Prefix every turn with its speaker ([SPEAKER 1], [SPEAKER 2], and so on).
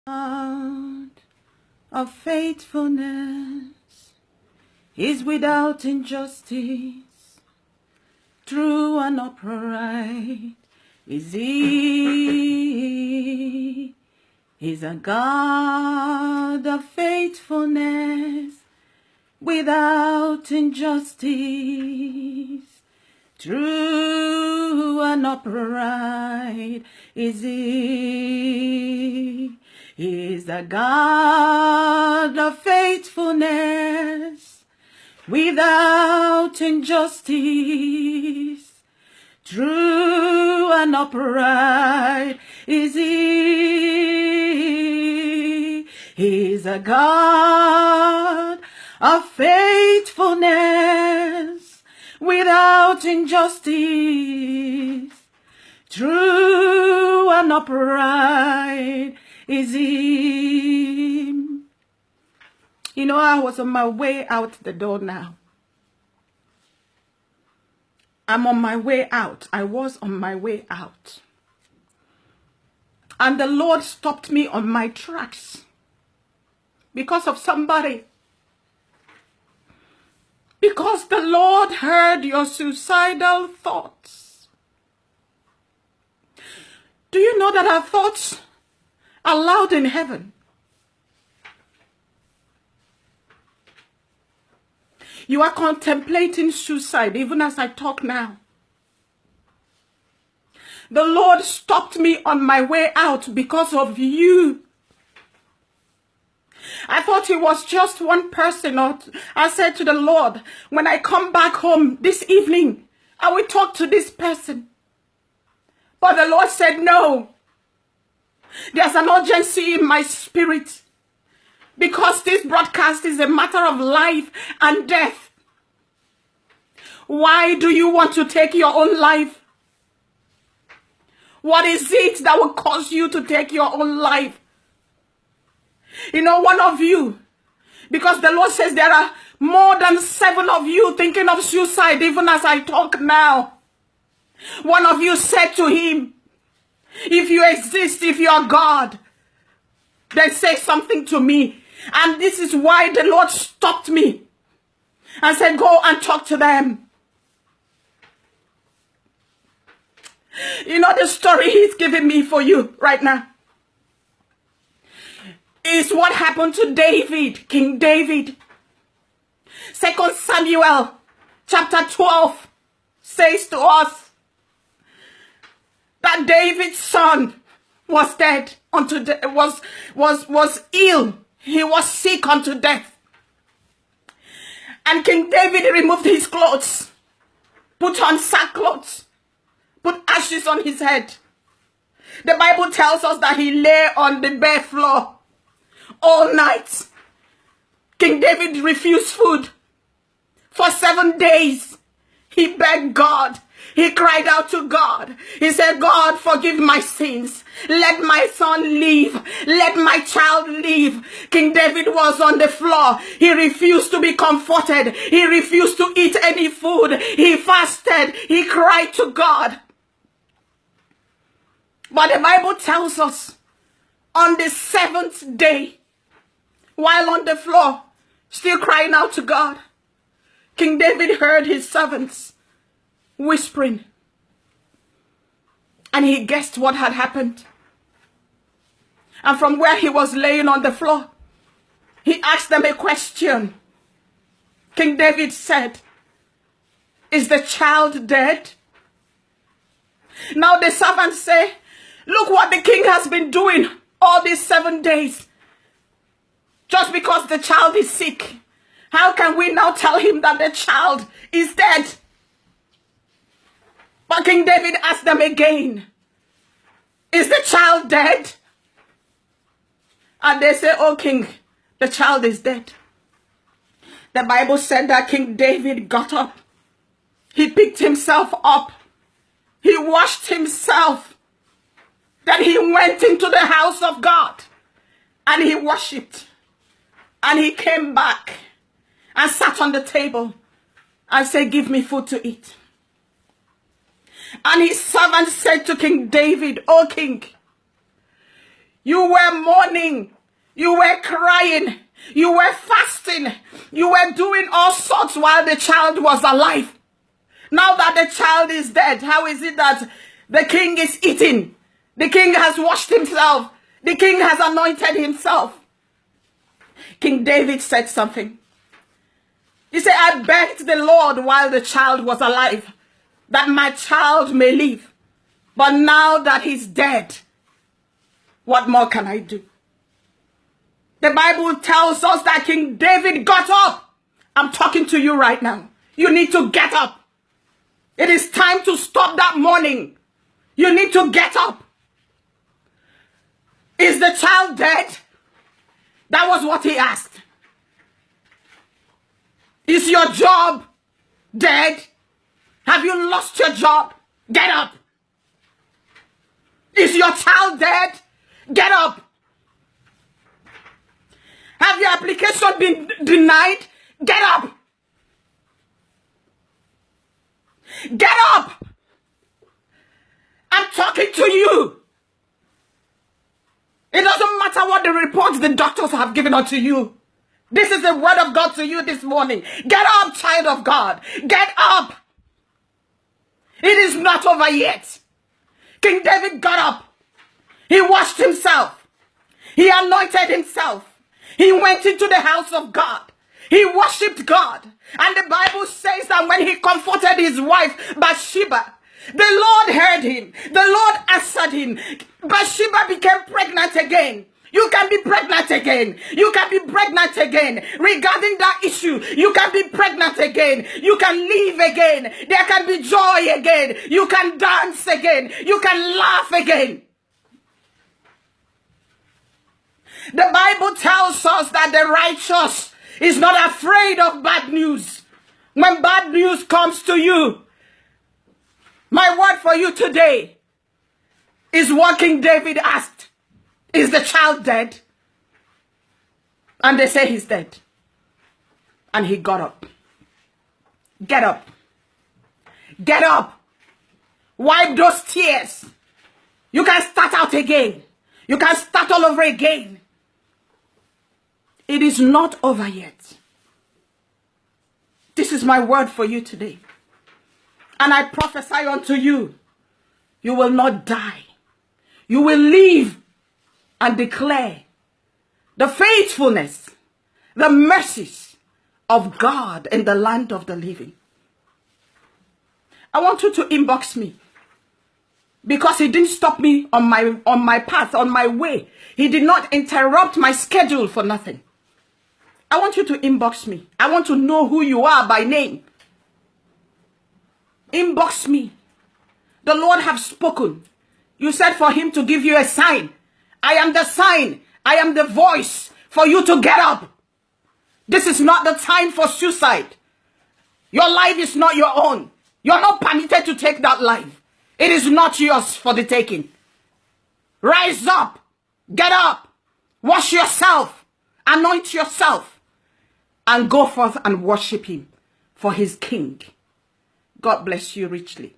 [SPEAKER 1] God of faithfulness is without injustice, true and upright is He. He's a God of faithfulness without injustice, true and upright is He. He's the God of faithfulness without injustice, true and upright is He. He's a God of faithfulness without injustice, true and upright is He. You know, I was on my way out the door now. I'm on my way out. I was on my way out. And the Lord stopped me on my tracks because of somebody. Because the Lord heard your suicidal thoughts. Do you know that our thoughts are loud in heaven? You are contemplating suicide even as I talk now. The Lord stopped me on my way out because of you. I thought it was just one person. I said to the Lord, when I come back home this evening, I will talk to this person. But the Lord said, no. There's an urgency in my spirit. Because this broadcast is a matter of life and death. Why do you want to take your own life? What is it that will cause you to take your own life? You know, one of you, because the Lord says there are more than 7 of you thinking of suicide even as I talk now. One of you said to him, if you exist, if you are God, then say something to me. And this is why the Lord stopped me and said, go and talk to them. You know, the story He's giving me for you right now is what happened to David, King David. 2 Samuel chapter 12 says to us that David's son was dead was ill. He was sick unto death. And King David removed his clothes, put on sackcloth, put ashes on his head. The Bible tells us that he lay on the bare floor all night. King David refused food. For 7 days, he begged God. He cried out to God. He said, God, forgive my sins. Let my son live. Let my child live. King David was on the floor. He refused to be comforted. He refused to eat any food. He fasted. He cried to God. But the Bible tells us on the 7th day, while on the floor, still crying out to God, King David heard his servants whispering. And he guessed what had happened. And from where he was laying on the floor, he asked them a question. King David said, is the child dead? Now the servants say, look what the king has been doing all these 7 days. Just because the child is sick, how can we now tell him that the child is dead? But King David asked them again, is the child dead? And they say, oh king, the child is dead. The Bible said that King David got up. He picked himself up. He washed himself. Then he went into the house of God and he worshipped. And he came back and sat on the table and said, give me food to eat. And his servant said to King David, O king, You were mourning. You were crying. You were fasting. You were doing all sorts while the child was alive. Now that the child is dead, how is it that the king is eating? The king has washed himself. The king has anointed himself. King David said something. He said, I begged the Lord while the child was alive, that my child may live. But now that he's dead, what more can I do? The Bible tells us that King David got up. I'm talking to you right now. You need to get up. It is time to stop that mourning. You need to get up. Is the child dead? That was what he asked. Is your job dead? Have you lost your job? Get up. Is your child dead? Get up. Have your application been denied? Get up. Get up. I'm talking to you. It doesn't matter what the reports the doctors have given unto you. This is the word of God to you this morning. Get up, child of God. Get up. It is not over yet. King David got up. He washed himself. He anointed himself. He went into the house of God. He worshipped God. And the Bible says that when he comforted his wife, Bathsheba, the Lord heard him. The Lord answered him. Bathsheba became pregnant again. You can be pregnant again. You can be pregnant again. Regarding that issue, you can be pregnant again. You can live again. There can be joy again. You can dance again. You can laugh again. The Bible tells us that the righteous is not afraid of bad news. When bad news comes to you, my word for you today is what King David asked. Is the child dead? And they say he's dead. And he got up. Get up. Get up. Wipe those tears. You can start out again. You can start all over again. It is not over yet. This is my word for you today. And I prophesy unto you, you will not die. You will live and declare the faithfulness, the mercies of God in the land of the living. I want you to inbox me, because he didn't stop me on my path, on my way. He did not interrupt my schedule for nothing. I want you to inbox me. I want to know who you are by name. Inbox me. The Lord have spoken. You said for him to give you a sign. I am the sign. I am the voice for you to get up. This is not the time for suicide. Your life is not your own. You're not permitted to take that life. It is not yours for the taking. Rise up. Get up. Wash yourself. Anoint yourself. And go forth and worship him for his king. God bless you richly.